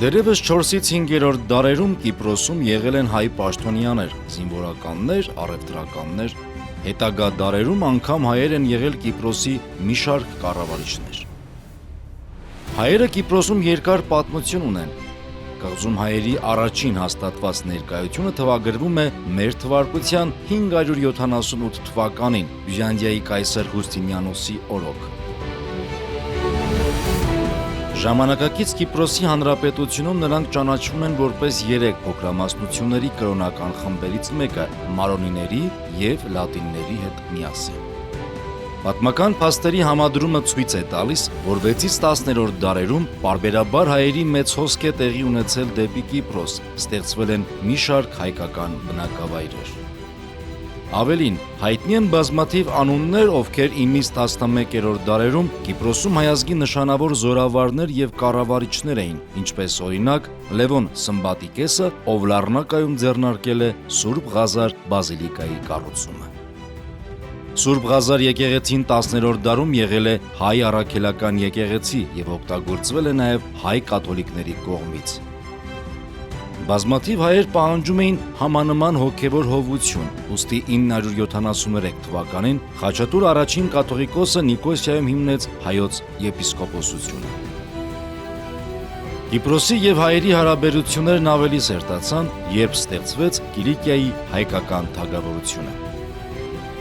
Դերևս 4-ից 5-րդ դարերում Կիպրոսում եղել են հայ պաշտոնյաներ, զինվորականներ, առևտրականներ, հետագա դարերում անգամ հայեր են եղել Կիպրոսի մի շարք կառավարիչներ։ Հայերը Կիպրոսում երկար պատմություն ունեն։ Կղզում հայերի առաջին հաստատված ներկայությունը թվագրվում է մեր թվարկության 578 թվականին Բյուզանդիայի կայսր Հուստինիանոսի օրոք։ Ժամանակակից Կիպրոսի հանրապետությունում նրանք ճանաչվում են որպես 3 փոքրամասնությունների կրոնական խմբերից մեկը՝ մարոնիների և լատինների հետ միասին։ Պատմական փաստերի համադրումը ցույց է տալիս, որ 6-ից 10-րդ դարերում պարբերաբար հայերի մեծ հոսք է տեղի ունեցել դեպի Կիպրոս, ստեղծվել են մի շարք հայկական բնակավայրեր։ Ավելին, հայտնի են բազմաթիվ անուններ, ովքեր 9-ից 11-րդ դարերում Կիպրոսում հայազգի նշանավոր զորավարներ և կառավարիչներ էին, ինչպես օրինակ Լևոն Սմբատիկեսը, ով Լառնակայում ձեռնարկել է Սուրբ Ղազար բազիլիկայի կառուցումը։ Սուրբ Ղազար եկեղեցին 10-րդ դարում եղել է հայ առաքելական եկեղեցի և օգտագործվել է նաև հայ կաթոլիկների կողմից։ Բազմաթիվ հայեր պահանջում էին համանման հոգևոր հովություն, ուստի 973 թվականին Խաչատուր առաջին կաթողիկոսը Նիկոսիայում հիմնեց հայոց եպիսկոպոսությունը։ Կիպրոսի և հայերի հարաբերություններն ավելի սերտացան, երբ ստեղծվեց Կիլիկիայի հայկական թագավորությունը։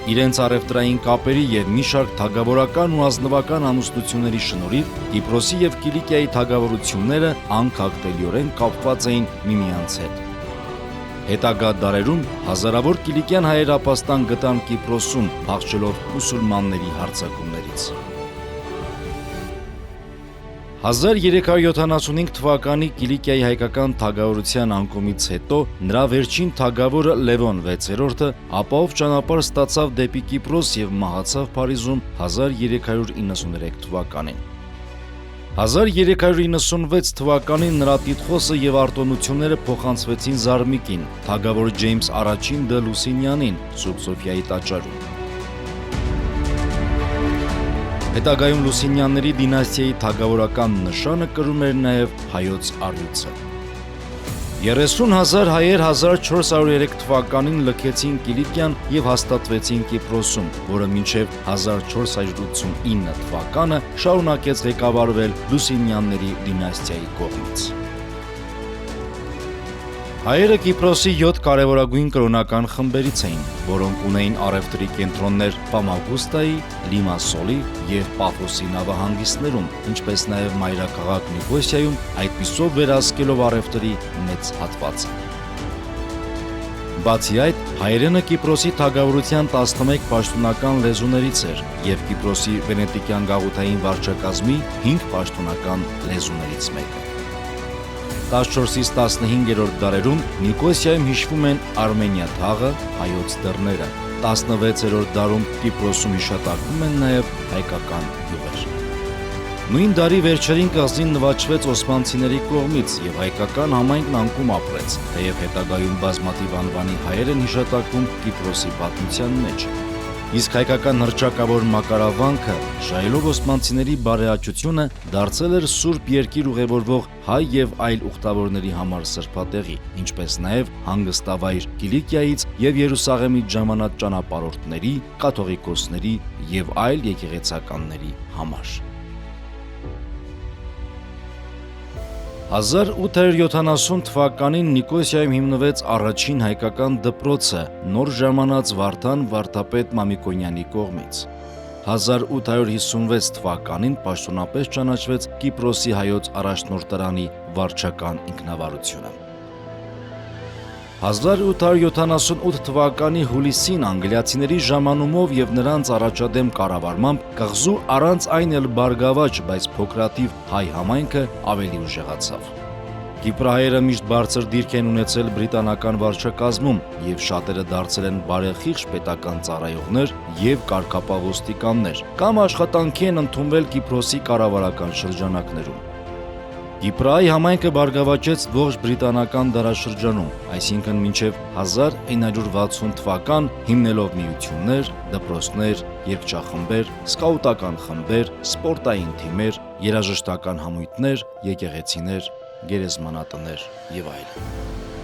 Իրենց առևտրային կապերի և մի շարք թագավորական ու ազնվական ամուսնությունների շնորհիվ Կիպրոսի և Կիլիկիայի թագավորությունները անքակտելիորեն կապված էին միմյանց հետ։ Հետագա դարերում հազարավոր կիլիկյան հայեր ապաստան գտան Կիպրոսում, փախչելով մուսուլմանների հարձակումներից։ 1375 թվականի Կիլիկիայի հայկական թագավորության անկումից հետո նրա վերջին թագավորը Լևոն 6-րդը ապահով ճանապարհ ստացավ դեպի Կիպրոս և մահացավ Փարիզում 1393 թվականին։ 1396 թվականին նրա տիտղոսը և արտոնությունները փոխանցվեցին Զարմիկին, թագավոր Ջեյմս I դը Լուսինյանին, Սուրբ Սոֆիայի տաճարում։ Հետագայում Լուսինյանների դինաստիայի թագավորական նշանը կրում էր նաև հայոց առյուծը։ 30,000 հայեր 1403 թվականին լքեցին Կիլիկիան և հաստատվեցին Կիպրոսում, որը մինչև 1489 թվականը շարունակեց ղեկավարվել Լուսինյանների դինաստիայի կողմից։ Հայերը Կիպրոսի 7 կարևորագույն կրոնական խմբերից էին, որոնք ունեին առևտրի կենտրոններ Ֆամագուստայի, Լիմասոլի և Պաֆոսի նավահանգիստներում, ինչպես նաև մայրաքաղաք Նիկոսիայում, այդպիսով վերահսկելով առևտրի մեծ հատվածը։ Բացի այդ, հայերենը Կիպրոսի թագավորության 11 պաշտոնական լեզուներից էր և Կիպրոսի վենետիկյան գաղութային վարչակազմի 5 պաշտոնական լեզուներից մեկը։ 14-ից 15-րդ դարերում Նիկոսիայում հիշվում են Արմենիա թաղը, հայոց դռները։ 16-րդ դարում Կիպրոսում հիշատակվում են նաև հայկական գյուղեր։ Նույն դարի վերջերին կղզին նվաճվեց օսմանցիների կողմից և հայկական համայնքն անկում ապրեց, թեև հետագայում բազմաթիվ անվանի հայեր են հիշատակվում Կիպրոսի պատմության մեջ։ Իսկ հայկական հռչակավոր մակարավանքը, շահելով օսմանցիների բարեհաճությունը, դարձել էր Սուրբ Երկիր ուղևորվող հայ և այլ ուխտավորների համար սրբատեղի, ինչպես նաև հանգստավայր Կիլիկիայից և Երուսաղեմից ժամանած ճանապարհորդների, կաթողիկոսների և այլ եկեղեցականների համար։ 1870 թվականին Նիկոսիայում հիմնվեց առաջին հայկական դպրոցը նոր ժամանած Վարդան վարդապետ Մամիկոնյանի կողմից։ 1856 թվականին պաշտոնապես ճանաչվեց Կիպրոսի հայոց առաջնորդարանի վարչական ինքնավարությունը։ 1878 թվականի հուլիսին անգլիացիների ժամանումով և նրանց առաջադեմ կառավարմամբ կղզու առանց այն էլ բարգավաճ, բայց փոքրաթիվ հայ համայնքը ավելի ուժեղացավ։ Կիպրահայերը միշտ բարձր դիրք են ունեցել բրիտանական վարչակազմում և շատերը դարձել են բարեխիղճ պետական ծառայողներ և կարգապահ կամ աշխատանքի են ընդունվել Կիպրոսի կառավարական շրջանակներում։ Կիպրահայ համայնքը բարգավաճեց ողջ բրիտանական դարաշրջանում, այսինքն մինչև 1960 թվական, հիմնելով միություններ, դպրոցներ, երգչախմբեր, սկաուտական խմբեր, սպորտային թիմեր, երաժշտական համույթներ, եկեղեցիներ գերեզմանատներ եւ այլն։